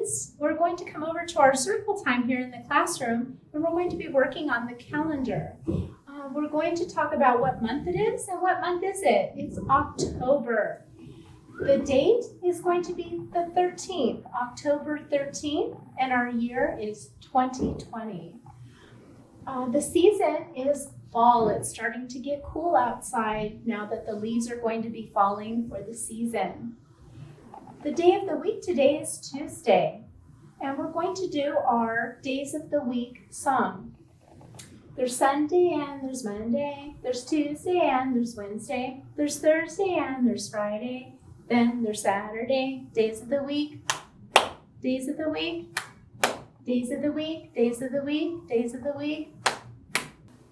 friends, we're going to come over to our circle time here in the classroom, and we're going to be working on the calendar. We're going to talk about what month it is, and what month is it? It's October. The date is going to be the 13th, October 13th, and our year is 2020. The season is fall. It's starting to get cool outside now that the leaves are going to be falling for the season. The day of the week today is Tuesday, and we're going to do our days of the week song. There's Sunday and there's Monday, there's Tuesday and there's Wednesday, there's Thursday and there's Friday, then there's Saturday. Days of the week, days of the week, days of the week, days of the week, days of the week.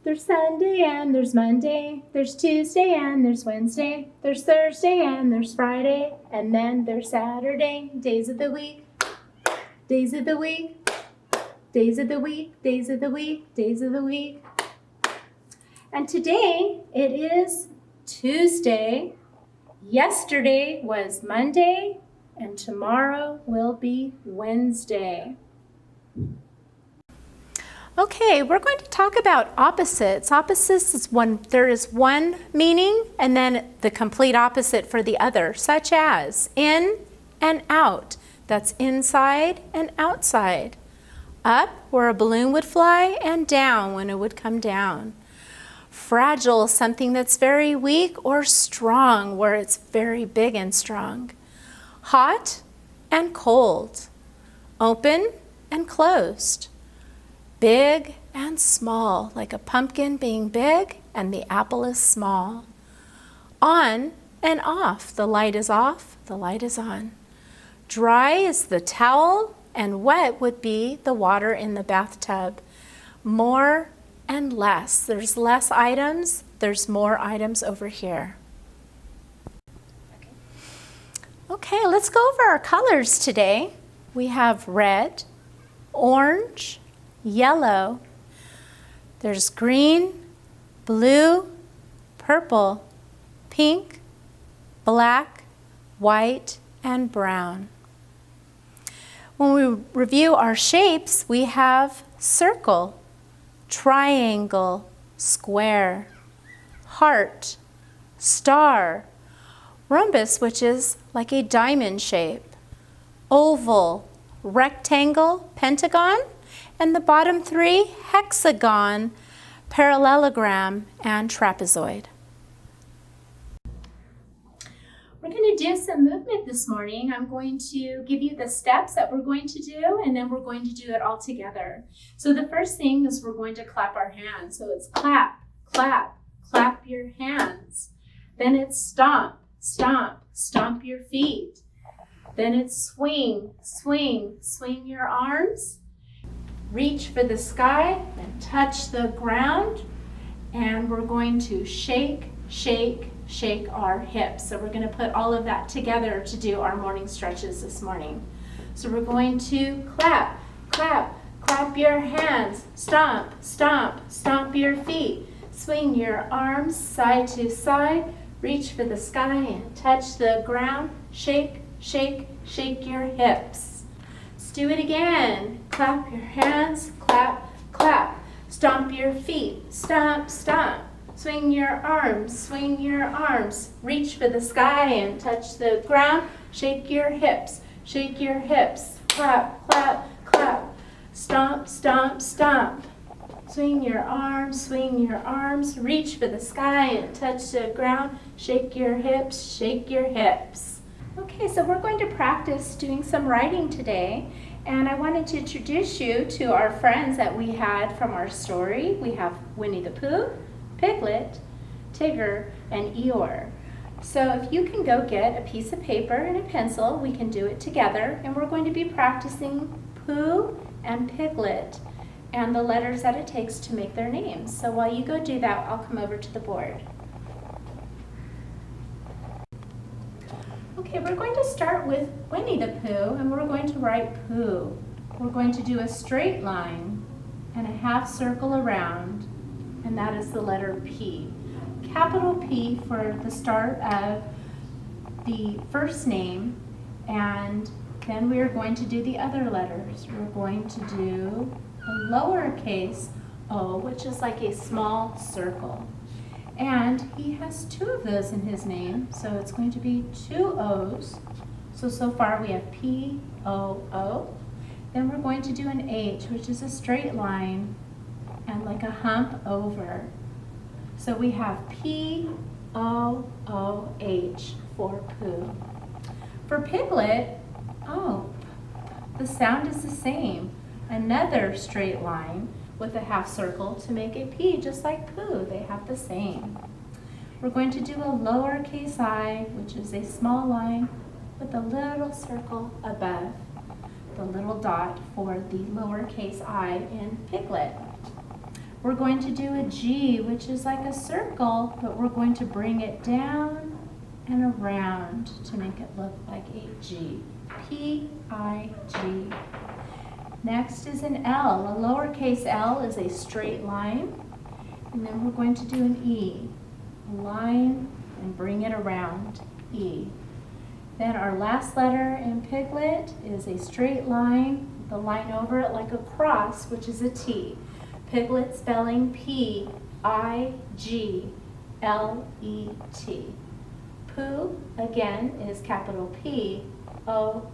There's Sunday and there's Monday, there's Tuesday and there's Wednesday, there's Thursday and there's Friday, and then there's Saturday. Days of the week, days of the week, days of the week, days of the week, days of the week. And today it is Tuesday. Yesterday was Monday, and tomorrow will be Wednesday. Okay, we're going to talk about opposites. Opposites is there is one meaning and then the complete opposite for the other, such as in and out. That's inside and outside. Up, where a balloon would fly, and down, when it would come down. Fragile, something that's very weak, or strong, where it's very big and strong. Hot and cold. Open and closed. Big and small, like a pumpkin being big and the apple is small. On and off, the light is off, the light is on. Dry is the towel, and wet would be the water in the bathtub. More and less. There's less items, there's more items over here. Okay, let's go over our colors today. We have red, orange, yellow. There's green, blue, purple, pink, black, white, and brown. When we review our shapes, we have circle, triangle, square, heart, star, rhombus, which is like a diamond shape, oval, rectangle, pentagon, and the bottom three, hexagon, parallelogram, and trapezoid. We're going to do some movement this morning. I'm going to give you the steps that we're going to do, and then we're going to do it all together. So the first thing is we're going to clap our hands. So it's clap, clap, clap your hands. Then it's stomp, stomp, stomp your feet. Then it's swing, swing, swing your arms. Reach for the sky and touch the ground. And we're going to shake, shake, shake our hips. So we're going to put all of that together to do our morning stretches this morning. So we're going to clap, clap, clap your hands. Stomp, stomp, stomp your feet. Swing your arms side to side. Reach for the sky and touch the ground. Shake, shake, shake your hips. Do it again. Clap your hands, clap, clap. Stomp your feet, stomp, stomp. Swing your arms, swing your arms. Reach for the sky and touch the ground. Shake your hips, shake your hips. Clap, clap, clap. Stomp, stomp, stomp. Swing your arms, reach for the sky and touch the ground. Shake your hips, shake your hips. Okay, so we're going to practice doing some writing today, and I wanted to introduce you to our friends that we had from our story. We have Winnie the Pooh, Piglet, Tigger, and Eeyore. So if you can go get a piece of paper and a pencil, we can do it together, and we're going to be practicing Pooh and Piglet and the letters that it takes to make their names. So while you go do that, I'll come over to the board. Okay, we're going to start with Winnie the Pooh, and we're going to write Pooh. We're going to do a straight line and a half circle around, and that is the letter P. Capital P for the start of the first name, and Then we are going to do the other letters. We're going to do a lowercase o, which is like a small circle. And he has 2 of those in his name, so it's going to be 2 O's. So far we have P-O-O. Then we're going to do an H, which is a straight line and like a hump over. So we have P-O-O-H for Pooh. For Piglet, the sound is the same. Another straight line with a half circle to make a P, just like Pooh. They have the same. We're going to do a lowercase I, which is a small line with a little circle above the little dot for the lowercase I in Piglet. We're going to do a G, which is like a circle, but we're going to bring it down and around to make it look like a G. P-I-G. Next is an L. A lowercase L is a straight line. And then we're going to do an E. A line and bring it around. E. Then our last letter in Piglet is a straight line, the line over it like a cross, which is a T. Piglet spelling P-I-G-L-E-T. Pooh, again, is capital P-O-O-H.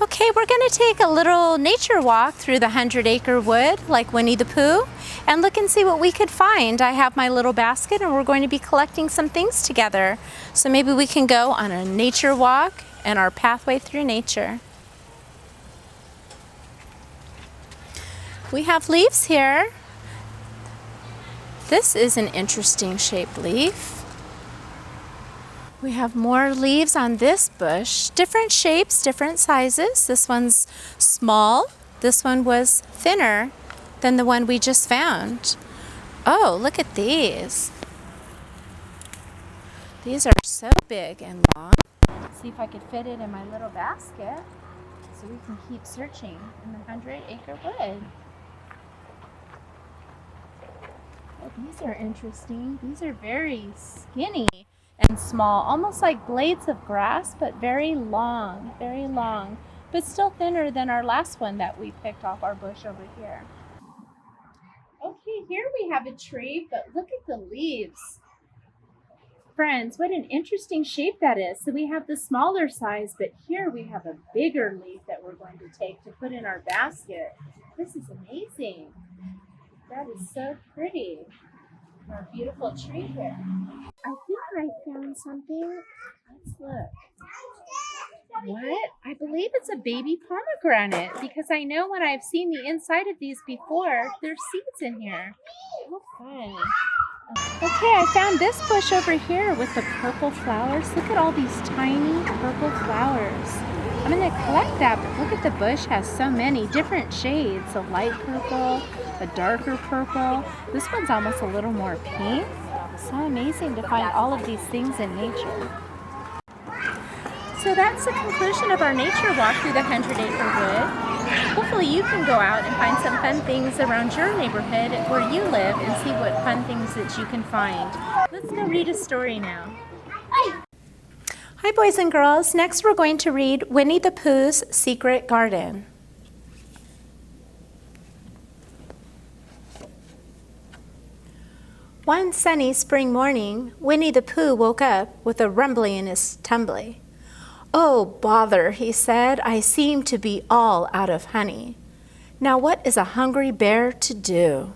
Okay, we're going to take a little nature walk through the 100-acre wood like Winnie the Pooh and look and see what we could find. I have my little basket and we're going to be collecting some things together. So maybe we can go on a nature walk and our pathway through nature. We have leaves here. This is an interesting shaped leaf. We have more leaves on this bush, different shapes, different sizes. This one's small. This one was thinner than the one we just found. Oh, look at these. These are so big and long. Let's see if I could fit it in my little basket so we can keep searching in the 100-acre wood. Oh, these are interesting. These are very skinny and small, almost like blades of grass, but very long, but still thinner than our last one that we picked off our bush over here. Okay, here we have a tree, but look at the leaves. Friends, what an interesting shape that is. So we have the smaller size, but here we have a bigger leaf that we're going to take to put in our basket. This is amazing. That is so pretty. Our beautiful tree here. I think I found something. Let's look. What? I believe it's a baby pomegranate because I know when I've seen the inside of these before, there's seeds in here. How fun. Okay, I found this bush over here with the purple flowers. Look at all these tiny purple flowers. I'm going to collect that, but look at the bush has so many different shades. A light purple, a darker purple. This one's almost a little more pink. So amazing to find all of these things in nature. So that's the conclusion of our nature walk through the 100-acre wood. Hopefully you can go out and find some fun things around your neighborhood where you live and see what fun things that you can find. Let's go read a story now. Hi boys and girls. Next we're going to read Winnie the Pooh's Secret Garden. One sunny spring morning, Winnie the Pooh woke up with a rumbly in his tumbly. "Oh, bother," he said, "I seem to be all out of honey. Now what is a hungry bear to do?"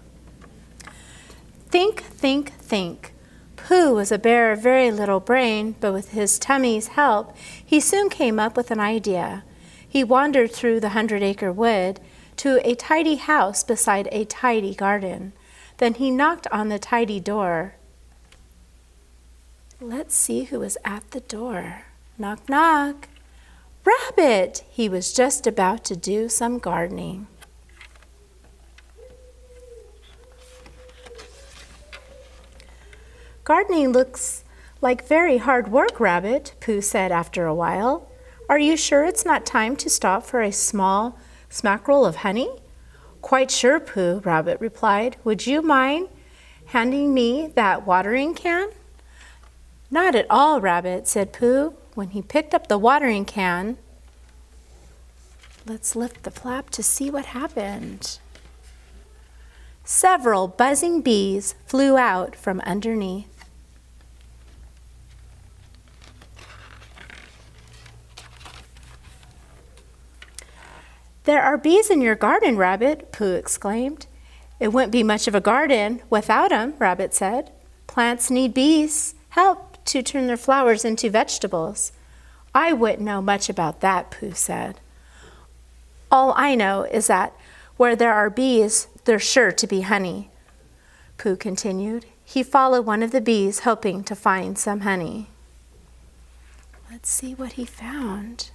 Think, think, think. Pooh was a bear of very little brain, but with his tummy's help, he soon came up with an idea. He wandered through the 100-acre wood to a tidy house beside a tidy garden. Then he knocked on the tidy door. Let's see who was at the door. Knock, knock. Rabbit! He was just about to do some gardening. Gardening looks like very hard work, Rabbit, Pooh said after a while. Are you sure it's not time to stop for a small smackerel of honey? Quite sure, Pooh, Rabbit replied. Would you mind handing me that watering can?" "Not at all, Rabbit," said Pooh. When he picked up the watering can, let's lift the flap to see what happened. Several buzzing bees flew out from underneath. "There are bees in your garden, Rabbit," Pooh exclaimed. "It wouldn't be much of a garden without 'em," Rabbit said. "Plants need bees' help to turn their flowers into vegetables." "I wouldn't know much about that," Pooh said. "All I know is that where there are bees, there's sure to be honey," Pooh continued. He followed one of the bees, hoping to find some honey. Let's see what he found.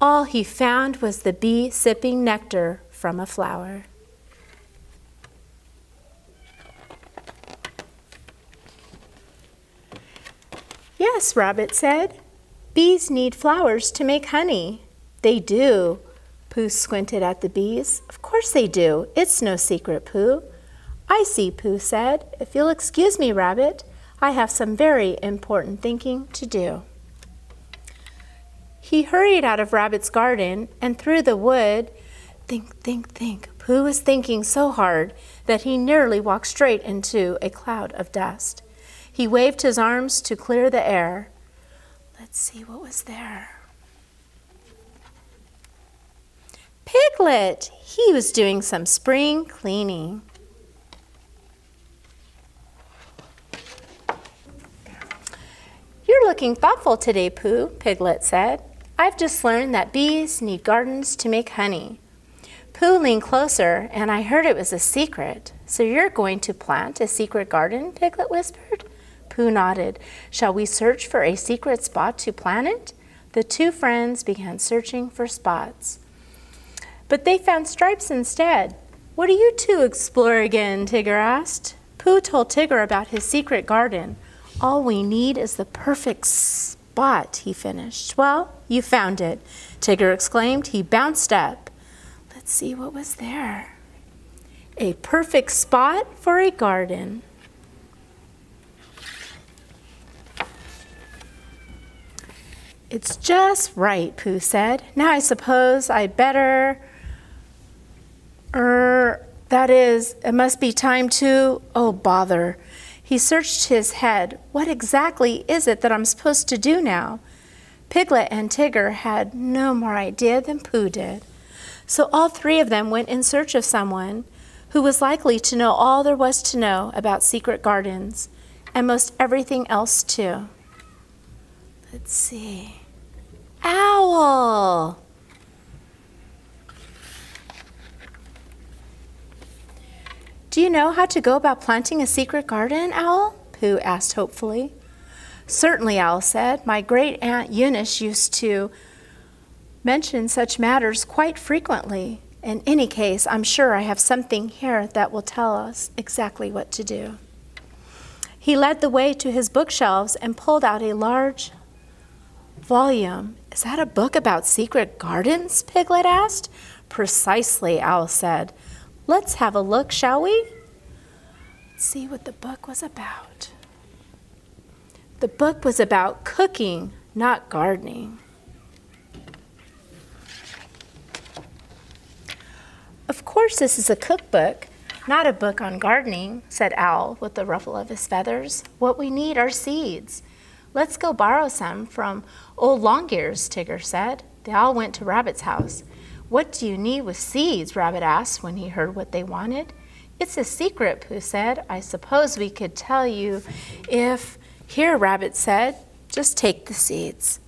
All he found was the bee sipping nectar from a flower. "Yes," Rabbit said. "Bees need flowers to make honey." "They do." Pooh squinted at the bees. "Of course they do. It's no secret, Pooh." "I see," Pooh said. "If you'll excuse me, Rabbit, I have some very important thinking to do." He hurried out of Rabbit's garden and through the wood. Think, think, think. Pooh was thinking so hard that he nearly walked straight into a cloud of dust. He waved his arms to clear the air. Let's see what was there. Piglet! He was doing some spring cleaning. "You're looking thoughtful today, Pooh," Piglet said. "I've just learned that bees need gardens to make honey." Pooh leaned closer, and I heard it was a secret. "So you're going to plant a secret garden?" Piglet whispered. Pooh nodded. "Shall we search for a secret spot to plant it?" The two friends began searching for spots. But they found stripes instead. "What do you two explore again?" Tigger asked. Pooh told Tigger about his secret garden. "All we need is the perfect spot," he finished. "Well, you found it," Tigger exclaimed. He bounced up. Let's see what was there. A perfect spot for a garden. "It's just right," Pooh said. "Now I suppose I better, that is, it must be time to, oh bother." He searched his head. "What exactly is it that I'm supposed to do now?" Piglet and Tigger had no more idea than Pooh did. So all three of them went in search of someone who was likely to know all there was to know about secret gardens, and most everything else too. Let's see. Owl! "Do you know how to go about planting a secret garden, Owl?" Pooh asked hopefully. "Certainly," Owl said. "My great aunt Eunice used to mention such matters quite frequently. In any case, I'm sure I have something here that will tell us exactly what to do." He led the way to his bookshelves and pulled out a large volume. "Is that a book about secret gardens?" Piglet asked. "Precisely," Owl said. "Let's have a look, shall we?" Let's see what the book was about. The book was about cooking, not gardening. "Of course this is a cookbook, not a book on gardening," said Owl with a ruffle of his feathers. "What we need are seeds. Let's go borrow some from old Longears," Tigger said. They all went to Rabbit's house. "What do you need with seeds?" Rabbit asked when he heard what they wanted. "It's a secret," Pooh said. "I suppose we could tell you if—" "Here," Rabbit said. "Just take the seeds."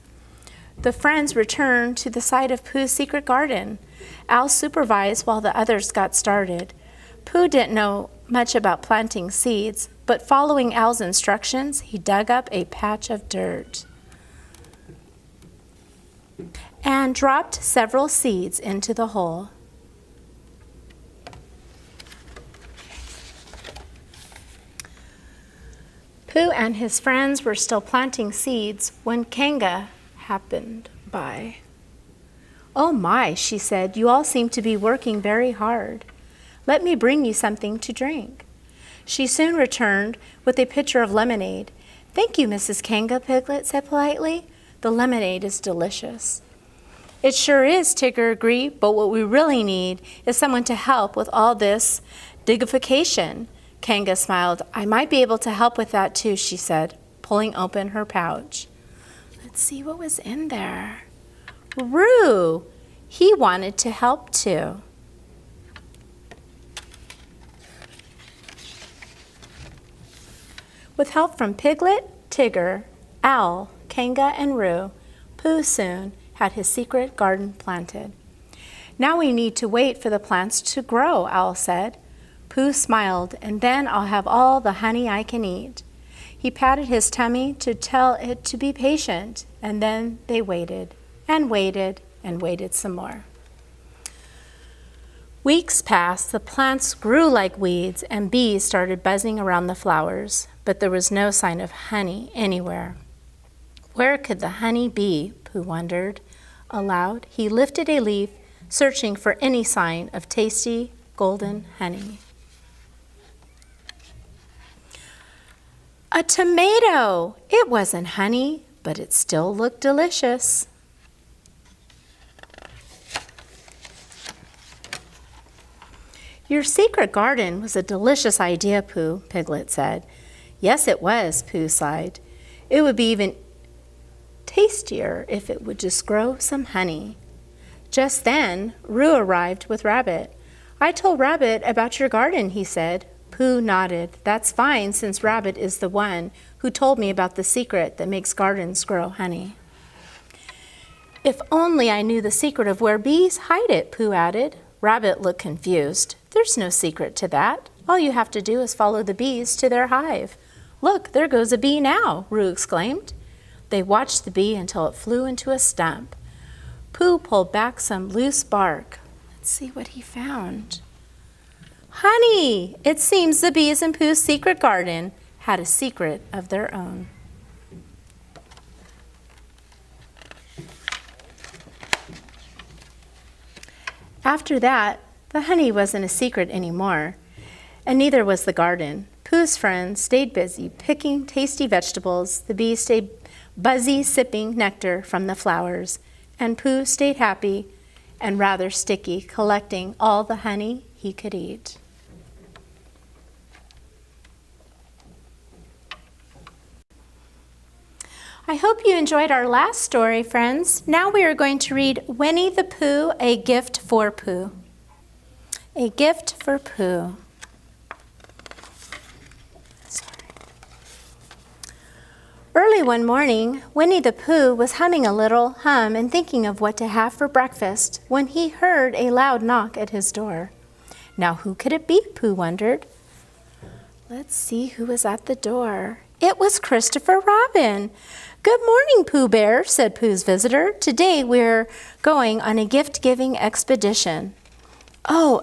The friends returned to the site of Pooh's secret garden. Owl supervised while the others got started. Pooh didn't know much about planting seeds, but following Owl's instructions, he dug up a patch of dirt and dropped several seeds into the hole. Pooh and his friends were still planting seeds when Kanga happened by. "Oh my," she said, "you all seem to be working very hard. Let me bring you something to drink." She soon returned with a pitcher of lemonade. "Thank you, Mrs. Kanga," Piglet said politely. "The lemonade is delicious." "It sure is," Tigger agreed, "but what we really need is someone to help with all this digification." Kanga smiled. "I might be able to help with that too," she said, pulling open her pouch. Let's see what was in there. Roo! He wanted to help too. With help from Piglet, Tigger, Owl, Kanga, and Roo, Pooh soon had his secret garden planted. "Now we need to wait for the plants to grow," Owl said. Pooh smiled, "and then I'll have all the honey I can eat." He patted his tummy to tell it to be patient, and then they waited and waited and waited some more. Weeks passed, the plants grew like weeds, and bees started buzzing around the flowers, but there was no sign of honey anywhere. Where could the honey be? Pooh wondered. Aloud, he lifted a leaf, searching for any sign of tasty, golden honey. A tomato! It wasn't honey, but it still looked delicious. "Your secret garden was a delicious idea, Pooh," Piglet said. "Yes, it was," Pooh sighed. "It would be even tastier if it would just grow some honey." Just then, Roo arrived with Rabbit. "I told Rabbit about your garden," he said. Pooh nodded. "That's fine, since Rabbit is the one who told me about the secret that makes gardens grow honey." "If only I knew the secret of where bees hide it," Pooh added. Rabbit looked confused. "There's no secret to that. All you have to do is follow the bees to their hive." "Look, there goes a bee now," Roo exclaimed. They watched the bee until it flew into a stump. Pooh pulled back some loose bark. Let's see what he found. Honey! It seems the bees in Pooh's secret garden had a secret of their own. After that, the honey wasn't a secret anymore, and neither was the garden. Pooh's friends stayed busy picking tasty vegetables, the bees stayed busy sipping nectar from the flowers, and Pooh stayed happy and rather sticky, collecting all the honey he could eat. I hope you enjoyed our last story, friends. Now we are going to read Winnie the Pooh, A Gift for Pooh. A Gift for Pooh. Early one morning, Winnie the Pooh was humming a little hum and thinking of what to have for breakfast when he heard a loud knock at his door. Now who could it be, Pooh wondered. Let's see who was at the door. It was Christopher Robin. "Good morning, Pooh Bear," said Pooh's visitor. "Today we're going on a gift-giving expedition." "Oh,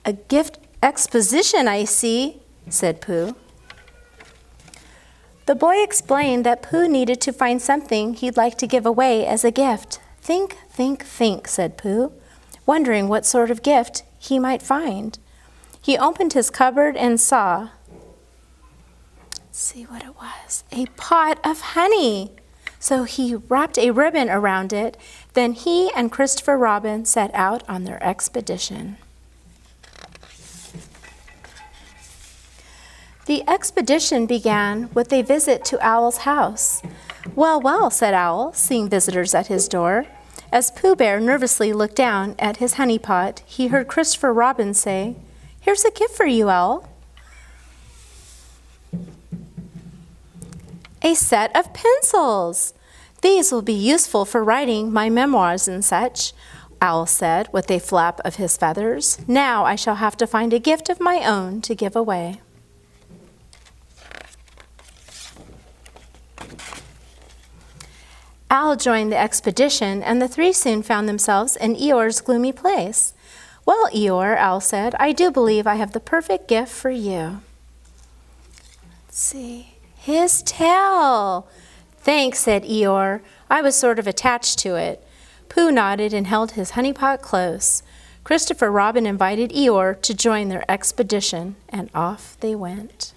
a gift exposition, I see," said Pooh. The boy explained that Pooh needed to find something he'd like to give away as a gift. "Think, think, think," said Pooh, wondering what sort of gift he might find. He opened his cupboard and saw, let's see what it was, a pot of honey. So he wrapped a ribbon around it. Then he and Christopher Robin set out on their expedition. The expedition began with a visit to Owl's house. "Well, well," said Owl, seeing visitors at his door. As Pooh Bear nervously looked down at his honey pot, he heard Christopher Robin say, "Here's a gift for you, Owl." "A set of pencils. These will be useful for writing my memoirs and such," Owl said with a flap of his feathers. "Now I shall have to find a gift of my own to give away." Owl joined the expedition, and the three soon found themselves in Eeyore's gloomy place. "Well, Eeyore," Owl said, "I do believe I have the perfect gift for you." Let's see. His tail. "Thanks," said Eeyore. "I was sort of attached to it." Pooh nodded and held his honey pot close. Christopher Robin invited Eeyore to join their expedition, and off they went.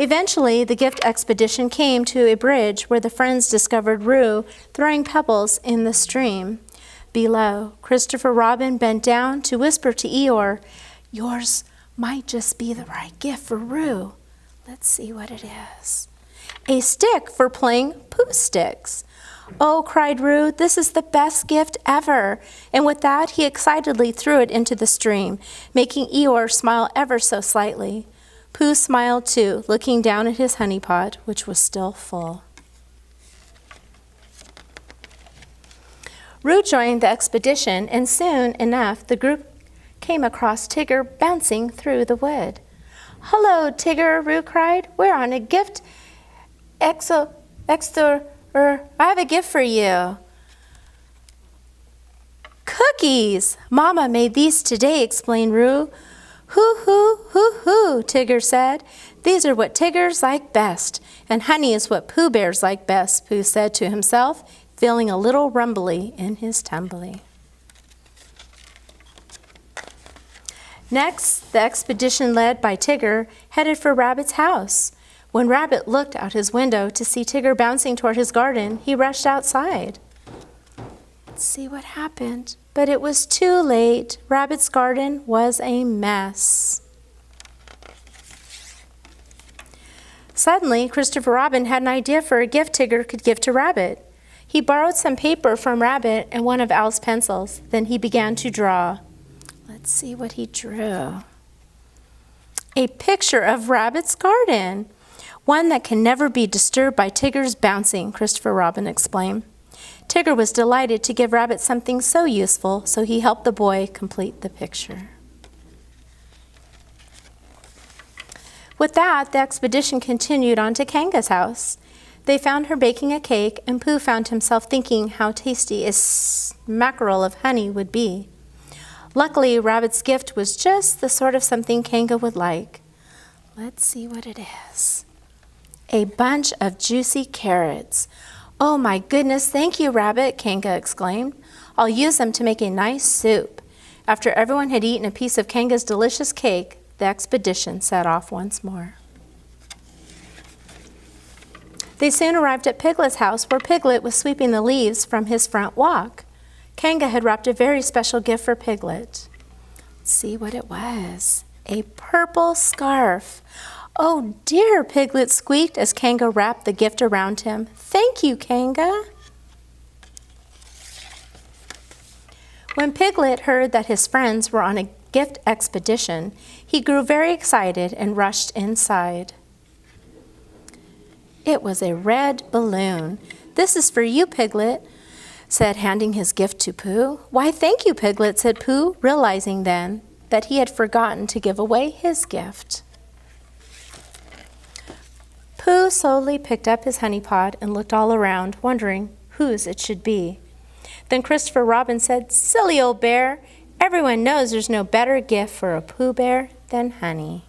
Eventually, the gift expedition came to a bridge where the friends discovered Roo throwing pebbles in the stream. Below, Christopher Robin bent down to whisper to Eeyore, "Yours might just be the right gift for Roo. Let's see what it is." "A stick for playing Pooh sticks." "Oh," cried Roo, "this is the best gift ever." And with that, he excitedly threw it into the stream, making Eeyore smile ever so slightly. Pooh smiled too, looking down at his honey pot, which was still full. Roo joined the expedition, and soon enough the group came across Tigger bouncing through the wood. "Hello, Tigger," Roo cried. "We're on a gift I have a gift for you." "Cookies! Mama made these today," explained Roo. "Hoo, hoo, hoo, hoo," Tigger said. "These are what Tiggers like best, and honey is what Pooh Bears like best," Pooh said to himself, feeling a little rumbly in his tumbly. Next, the expedition led by Tigger headed for Rabbit's house. When Rabbit looked out his window to see Tigger bouncing toward his garden, he rushed outside. Let's see what happened. But it was too late. Rabbit's garden was a mess. Suddenly, Christopher Robin had an idea for a gift Tigger could give to Rabbit. He borrowed some paper from Rabbit and one of Al's pencils. Then he began to draw. Let's see what he drew. A picture of Rabbit's garden. "One that can never be disturbed by Tigger's bouncing," Christopher Robin explained. Tigger was delighted to give Rabbit something so useful, so he helped the boy complete the picture. With that, the expedition continued on to Kanga's house. They found her baking a cake, and Pooh found himself thinking how tasty a mackerel of honey would be. Luckily, Rabbit's gift was just the sort of something Kanga would like. Let's see what it is. A bunch of juicy carrots. "Oh my goodness, thank you, Rabbit," Kanga exclaimed. "I'll use them to make a nice soup." After everyone had eaten a piece of Kanga's delicious cake, the expedition set off once more. They soon arrived at Piglet's house, where Piglet was sweeping the leaves from his front walk. Kanga had wrapped a very special gift for Piglet. Let's see what it was. A purple scarf. "Oh dear," Piglet squeaked as Kanga wrapped the gift around him. "Thank you, Kanga." When Piglet heard that his friends were on a gift expedition, he grew very excited and rushed inside. It was a red balloon. "This is for you, Piglet," said, handing his gift to Pooh. "Why, thank you, Piglet," said Pooh, realizing then that he had forgotten to give away his gift. Pooh slowly picked up his honey pot and looked all around, wondering whose it should be. Then Christopher Robin said, "Silly old bear, everyone knows there's no better gift for a Pooh Bear than honey."